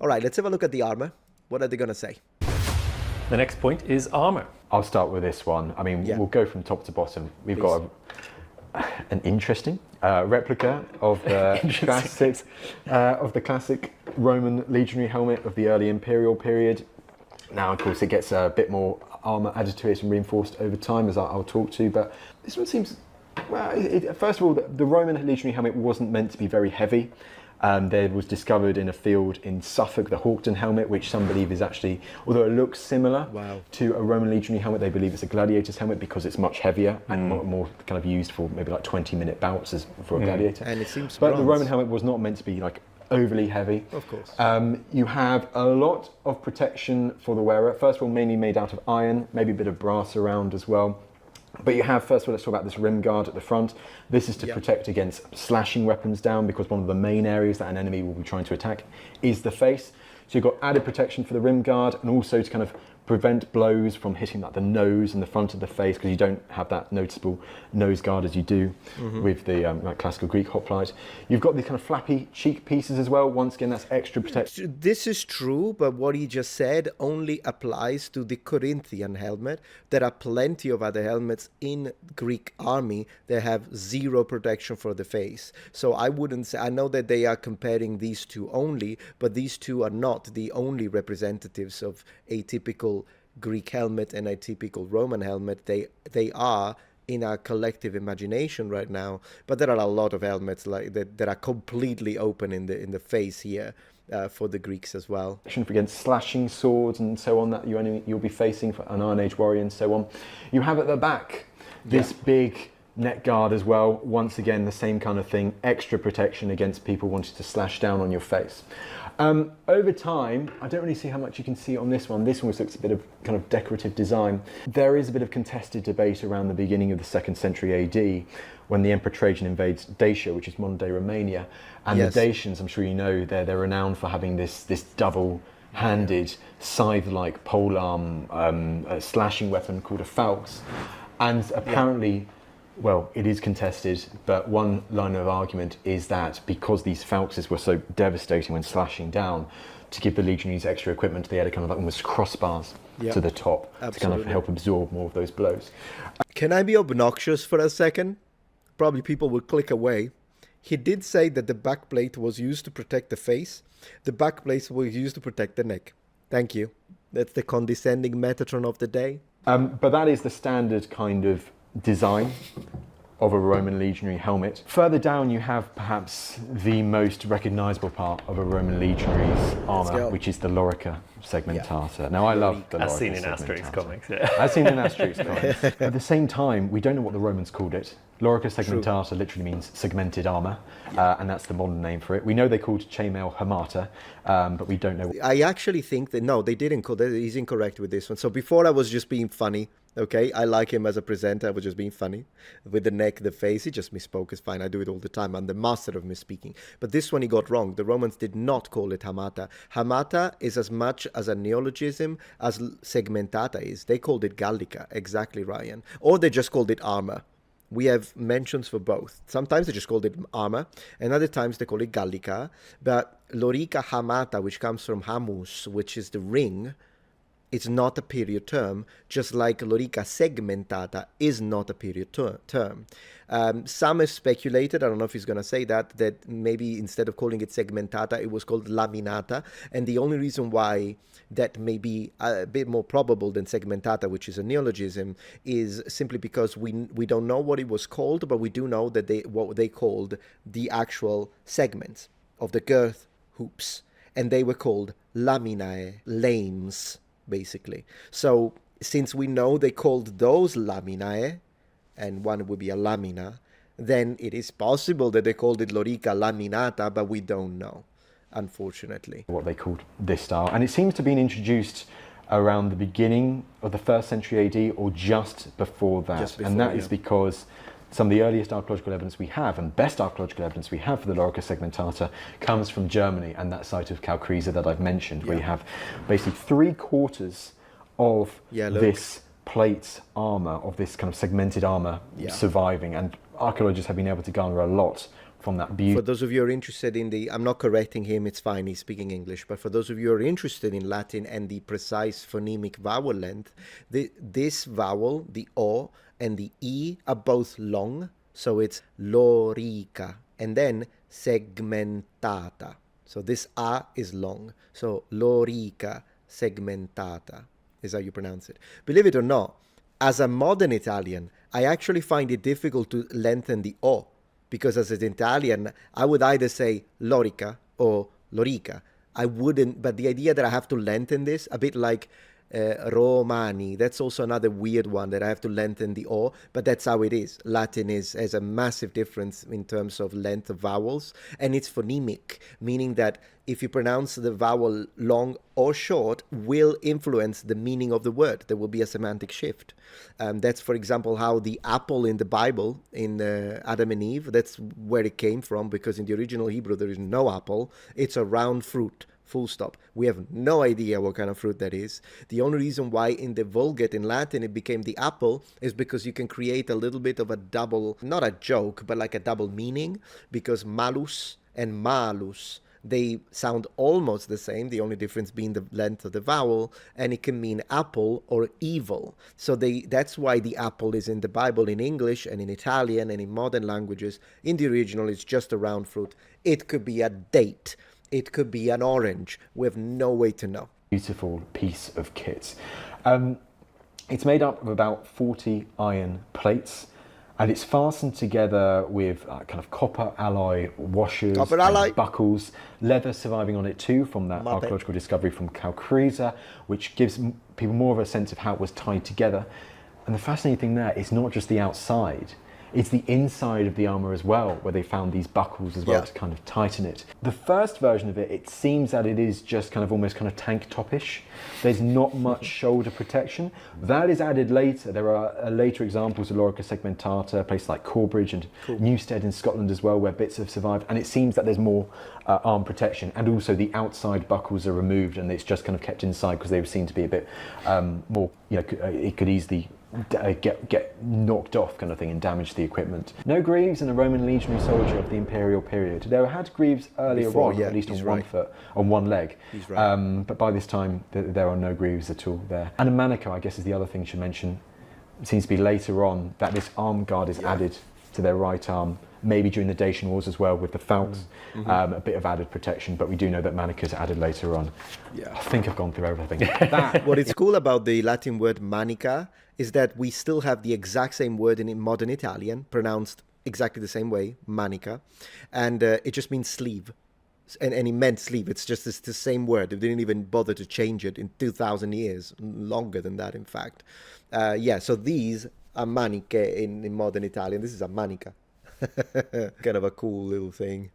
All right, let's have a look at the armor. What are they going to say? The next point is armor. I'll start with this one. I mean, we'll go from top to bottom. We've got an interesting replica of the classic Roman legionary helmet of the early imperial period. Now, of course, it gets a bit more armor added to it and reinforced over time, as I'll talk to. But this one seems, well, first of all, the Roman legionary helmet wasn't meant to be very heavy. There was discovered in a field in Suffolk the Hawkton helmet, which some believe is actually, although it looks similar to a Roman legionary helmet, they believe it's a gladiator's helmet because it's much heavier and more kind of used for maybe like 20-minute bouts as for a gladiator. And it seems but the Roman helmet was not meant to be like overly heavy. Of course. You have a lot of protection for the wearer. First of all, mainly made out of iron, maybe a bit of brass around as well. But you have, first of all, let's talk about this rim guard at the front. This is to protect against slashing weapons down, because one of the main areas that an enemy will be trying to attack is the face. So you've got added protection for the rim guard, and also to kind of prevent blows from hitting like the nose and the front of the face, because you don't have that noticeable nose guard as you do with the like classical Greek hoplite. You've got these kind of flappy cheek pieces as well. Once again, that's extra protection. This is true, but what he just said only applies to the Corinthian helmet. There are plenty of other helmets in Greek army that have zero protection for the face. So I wouldn't say, I know that they are comparing these two only, but these two are not the only representatives of a typical Greek helmet and a typical Roman helmet. They are in our collective imagination right now, but there are a lot of helmets like that are completely open in the face here for the Greeks as well. Against slashing swords and so on that you'll be facing for an Iron Age warrior and so on. You have at the back this big neck guard as well. Once again, the same kind of thing, extra protection against people wanting to slash down on your face. Over time, I don't really see how much you can see on this one. This one looks a bit of kind of decorative design. There is a bit of contested debate around the beginning of the 2nd century AD when the Emperor Trajan invades Dacia, which is modern-day Romania. And the Dacians, I'm sure you know, they're renowned for having this double-handed, scythe-like polearm slashing weapon called a phalanx. And apparently, well, it is contested, but one line of argument is that because these phalanxes were so devastating when slashing down, to give the legionaries extra equipment, they had a kind of like almost crossbars to the top to kind of help absorb more of those blows. Can I be obnoxious for a second? Probably people will click away. He did say that the backplate was used to protect the face. The backplate was used to protect the neck. Thank you. That's the condescending Metatron of the day. But that is the standard kind of design of a Roman legionary helmet. Further down you have perhaps the most recognisable part of a Roman legionary's armour, which is the lorica segmentata. Now I love the lorica As seen in Asterix comics, As seen in Asterix comics. At the same time, we don't know what the Romans called it. Lorica segmentata literally means segmented armour, and that's the modern name for it. We know they called chainmail hamata, but we don't know. I actually think that, no, they didn't call that. He's incorrect with this one. So before I was just being funny, okay? I like him as a presenter. I was just being funny. With the neck, the face, he just misspoke. It's fine. I do it all the time. I'm the master of misspeaking. But this one he got wrong. The Romans did not call it hamata. Hamata is as much as a neologism as segmentata is. They called it gallica. Exactly, Ryan. Or they just called it armor. We have mentions for both. Sometimes they just called it armor, and other times they call it gallica. But lorica hamata, which comes from hamus, which is the ring, it's not a period term, just like lorica segmentata is not a period term. Some have speculated, I don't know if he's going to say that maybe instead of calling it segmentata, it was called laminata. And the only reason why that may be a bit more probable than segmentata, which is a neologism, is simply because we don't know what it was called, but we do know that what they called the actual segments of the girth hoops. And they were called laminae, lames, basically. So since we know they called those laminae, and one would be a lamina, then it is possible that they called it lorica laminata, but we don't know, unfortunately. What they called this style. And it seems to have been introduced around the beginning of the 1st century AD or just before that. And that is because some of the earliest archaeological evidence we have, and best archaeological evidence we have for the lorica segmentata, comes from Germany and that site of Calcresa that I've mentioned, where you have basically 3/4 of this plate armour, of this kind of segmented armour surviving. And archaeologists have been able to garner a lot from that beauty. For those of you who are interested in the, I'm not correcting him, it's fine, he's speaking English, but for those of you who are interested in Latin and the precise phonemic vowel length, this vowel, the O and the E, are both long, so it's lorica, and then segmentata. So this A is long, so lorica segmentata is how you pronounce it. Believe it or not, as a modern Italian, I actually find it difficult to lengthen the O, because as an Italian, I would either say lorica or lorica. I wouldn't, but the idea that I have to lengthen this, a bit like Romani, that's also another weird one that I have to lengthen the O, but that's how it is. Latin has a massive difference in terms of length of vowels, and it's phonemic, meaning that if you pronounce the vowel long or short, will influence the meaning of the word. There will be a semantic shift. That's, for example, how the apple in the Bible, in Adam and Eve, that's where it came from, because in the original Hebrew there is no apple, it's a round fruit. Full stop. We have no idea what kind of fruit that is. The only reason why in the Vulgate in Latin it became the apple is because you can create a little bit of a double, not a joke, but like a double meaning, because malus and malus, they sound almost the same, the only difference being the length of the vowel, and it can mean apple or evil. So that's why the apple is in the Bible in English and in Italian and in modern languages. In the original, it's just a round fruit. It could be a date. It could be an orange. We have no way to know. Beautiful piece of kit. It's made up of about 40 iron plates, and it's fastened together with kind of copper alloy washers, and buckles, leather surviving on it too from that archaeological discovery from Calcresa, which gives people more of a sense of how it was tied together. And the fascinating thing there is not just the outside, it's the inside of the armour as well, where they found these buckles as well to kind of tighten it. The first version of it, it seems that it is just kind of almost kind of tank top-ish. There's not much shoulder protection. That is added later. There are later examples of lorica segmentata, places like Corbridge and Newstead in Scotland as well, where bits have survived. And it seems that there's more arm protection, and also the outside buckles are removed and it's just kind of kept inside because they seem to be a bit more, it could easily get knocked off kind of thing and damage the equipment. No greaves in a Roman legionary soldier of the imperial period. There had greaves earlier on, at least on one foot, on one leg. He's right. But by this time, there are no greaves at all there. And a manica, I guess, is the other thing you should mention. It seems to be later on that this arm guard is added to their right arm, maybe during the Dacian Wars as well with the phalanx, a bit of added protection, but we do know that manicas are added later on. I think I've gone through everything. What is cool about the Latin word manica is that we still have the exact same word in modern Italian, pronounced exactly the same way, manica, and it just means sleeve. And it meant sleeve. It's just the same word. They didn't even bother to change it in 2,000 years, longer than that, in fact. So these are maniche in modern Italian. This is a manica. Kind of a cool little thing.